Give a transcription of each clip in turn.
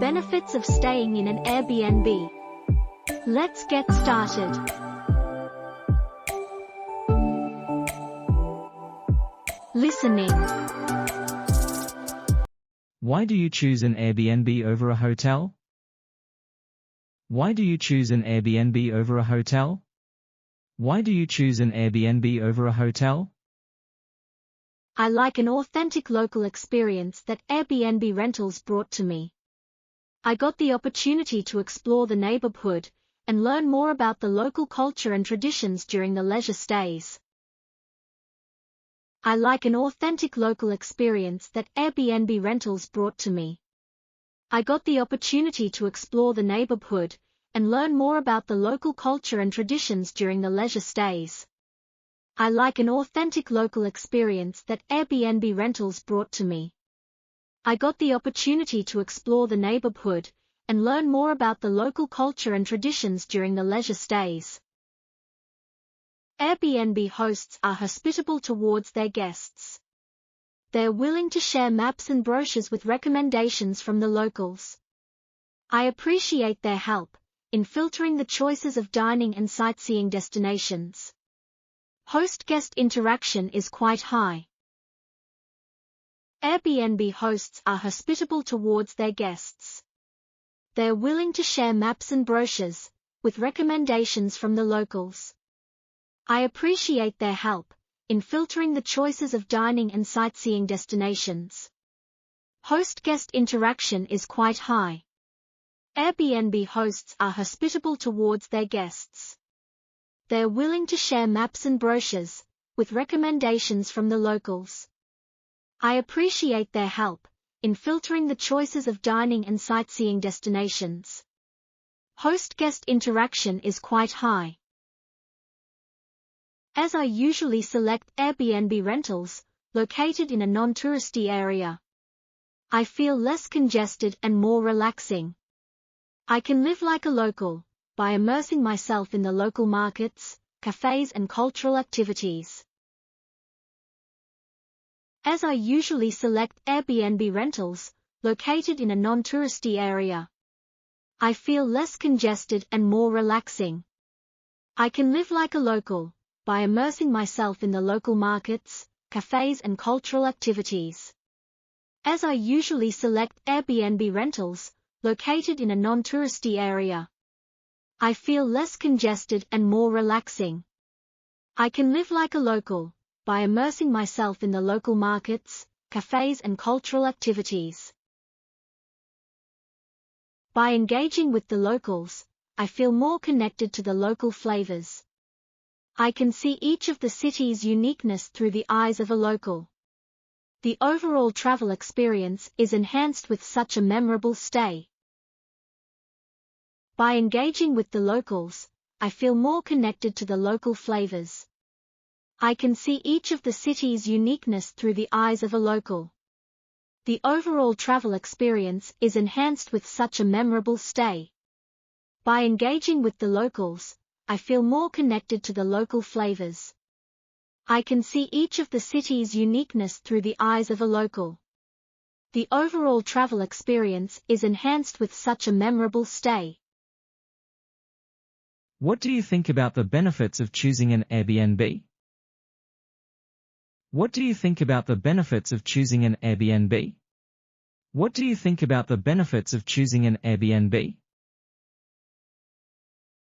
Benefits of staying in an Airbnb. Let's get started. Listening. Why do you choose an Airbnb over a hotel? Why do you choose an Airbnb over a hotel? Why do you choose an Airbnb over a hotel? I like an authentic local experience that Airbnb rentals brought to me. I got the opportunity to explore the neighborhood and learn more about the local culture and traditions during the leisure stays. I like an authentic local experience that Airbnb rentals brought to me. I got the opportunity to explore the neighborhood and learn more about the local culture and traditions during the leisure stays. I like an authentic local experience that Airbnb rentals brought to me. I got the opportunity to explore the neighborhood and learn more about the local culture and traditions during the leisure stays. Airbnb hosts are hospitable towards their guests. They're willing to share maps and brochures with recommendations from the locals. I appreciate their help in filtering the choices of dining and sightseeing destinations. Host-guest interaction is quite high. Airbnb hosts are hospitable towards their guests. They're willing to share maps and brochures with recommendations from the locals. I appreciate their help in filtering the choices of dining and sightseeing destinations. Host-guest interaction is quite high. Airbnb hosts are hospitable towards their guests. They're willing to share maps and brochures with recommendations from the locals. I appreciate their help in filtering the choices of dining and sightseeing destinations. Host-guest interaction is quite high. As I usually select Airbnb rentals located in a non-touristy area, I feel less congested and more relaxing. I can live like a local by immersing myself in the local markets, cafes and cultural activities. As I usually select Airbnb rentals located in a non-touristy area, I feel less congested and more relaxing. I can live like a local by immersing myself in the local markets, cafes and cultural activities. As I usually select Airbnb rentals located in a non-touristy area, I feel less congested and more relaxing. I can live like a local by immersing myself in the local markets, cafes and cultural activities. By engaging with the locals, I feel more connected to the local flavors. I can see each of the city's uniqueness through the eyes of a local. The overall travel experience is enhanced with such a memorable stay. By engaging with the locals, I feel more connected to the local flavors. I can see each of the city's uniqueness through the eyes of a local. The overall travel experience is enhanced with such a memorable stay. By engaging with the locals, I feel more connected to the local flavors. I can see each of the city's uniqueness through the eyes of a local. The overall travel experience is enhanced with such a memorable stay. What do you think about the benefits of choosing an Airbnb? What do you think about the benefits of choosing an Airbnb? What do you think about the benefits of choosing an Airbnb?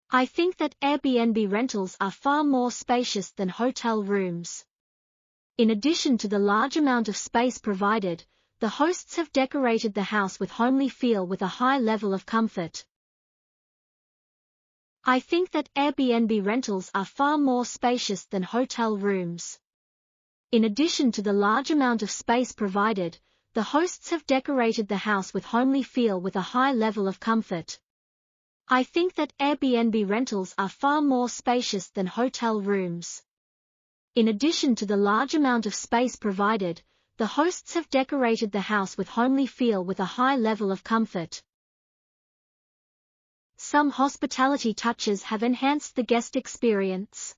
I think that Airbnb rentals are far more spacious than hotel rooms. In addition to the large amount of space provided, the hosts have decorated the house with homely feel with a high level of comfort. I think that Airbnb rentals are far more spacious than hotel rooms. In addition to the large amount of space provided, the hosts have decorated the house with homely feel with a high level of comfort. I think that Airbnb rentals are far more spacious than hotel rooms. In addition to the large amount of space provided, the hosts have decorated the house with homely feel with a high level of comfort. Some hospitality touches have enhanced the guest experience.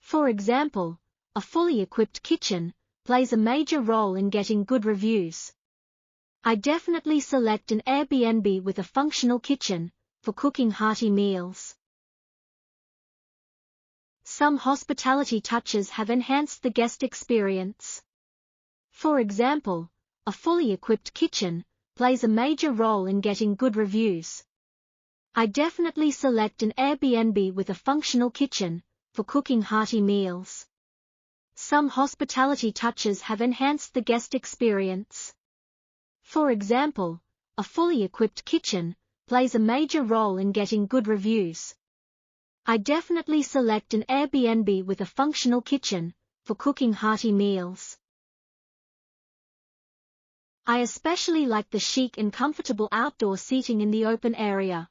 For example, a fully equipped kitchen plays a major role in getting good reviews. I definitely select an Airbnb with a functional kitchen for cooking hearty meals. Some hospitality touches have enhanced the guest experience. For example, a fully equipped kitchen plays a major role in getting good reviews. I definitely select an Airbnb with a functional kitchen for cooking hearty meals. Some hospitality touches have enhanced the guest experience. For example, a fully equipped kitchen plays a major role in getting good reviews. I definitely select an Airbnb with a functional kitchen for cooking hearty meals. I especially like the chic and comfortable outdoor seating in the open area.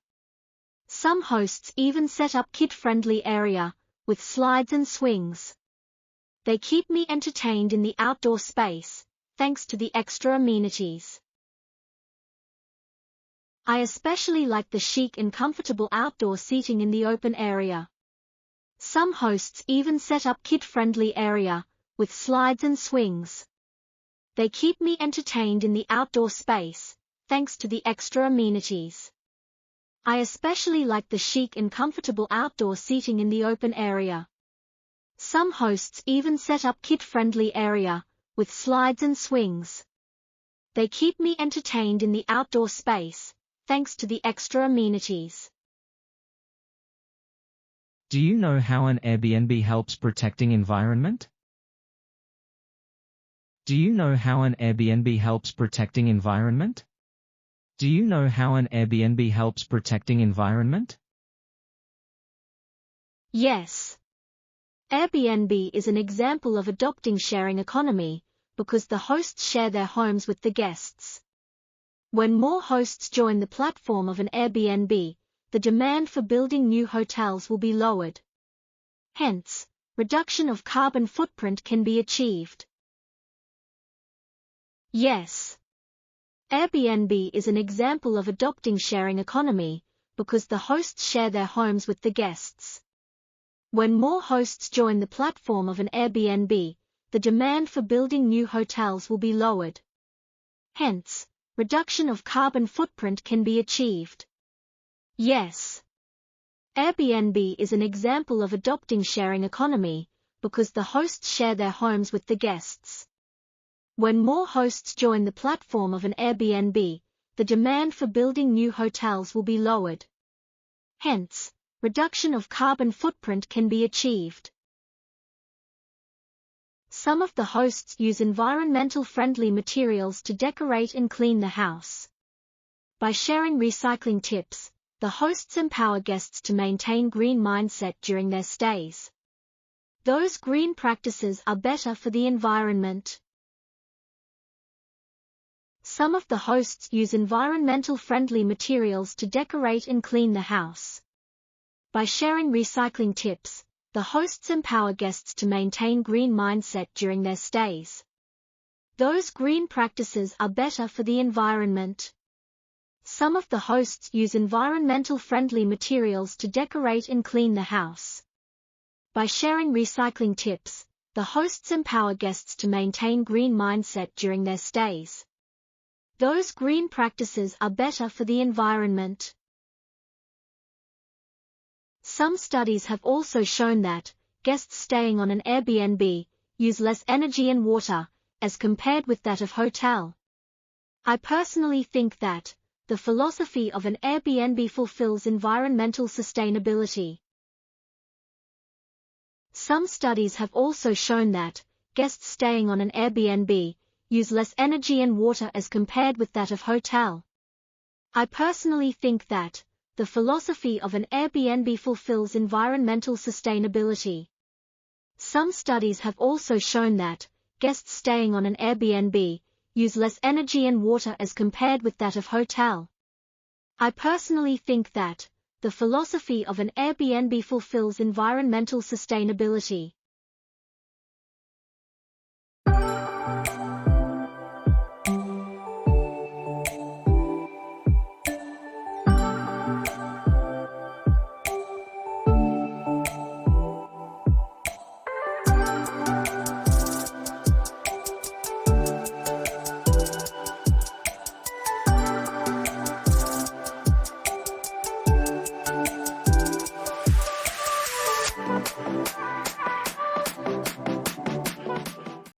Some hosts even set up kid-friendly area with slides and swings. They keep me entertained in the outdoor space, thanks to the extra amenities. I especially like the chic and comfortable outdoor seating in the open area. Some hosts even set up kid-friendly area with slides and swings. They keep me entertained in the outdoor space, thanks to the extra amenities. I especially like the chic and comfortable outdoor seating in the open area. Some hosts even set up kid-friendly area with slides and swings. They keep me entertained in the outdoor space, thanks to the extra amenities. Do you know how an Airbnb helps protecting environment? Do you know how an Airbnb helps protecting environment? Do you know how an Airbnb helps protecting environment? Yes. Airbnb is an example of adopting sharing economy, because the hosts share their homes with the guests. When more hosts join the platform of an Airbnb, the demand for building new hotels will be lowered. Hence, reduction of carbon footprint can be achieved. Yes. Airbnb is an example of adopting sharing economy, because the hosts share their homes with the guests. When more hosts join the platform of an Airbnb, the demand for building new hotels will be lowered. Hence, reduction of carbon footprint can be achieved. Yes. Airbnb is an example of adopting sharing economy, because the hosts share their homes with the guests. When more hosts join the platform of an Airbnb, the demand for building new hotels will be lowered. Hence, reduction of carbon footprint can be achieved. Some of the hosts use environmental-friendly materials to decorate and clean the house. By sharing recycling tips, the hosts empower guests to maintain green mindset during their stays. Those green practices are better for the environment. Some of the hosts use environmental-friendly materials to decorate and clean the house. By sharing recycling tips, the hosts empower guests to maintain green mindset during their stays. Those green practices are better for the environment. Some of the hosts use environmental-friendly materials to decorate and clean the house. By sharing recycling tips, the hosts empower guests to maintain green mindset during their stays. Those green practices are better for the environment. Some studies have also shown that guests staying on an Airbnb use less energy and water as compared with that of hotel. I personally think that the philosophy of an Airbnb fulfills environmental sustainability. Some studies have also shown that guests staying on an Airbnb use less energy and water as compared with that of hotel. I personally think that the philosophy of an Airbnb fulfills environmental sustainability. Some studies have also shown that guests staying on an Airbnb use less energy and water as compared with that of hotel. I personally think that the philosophy of an Airbnb fulfills environmental sustainability.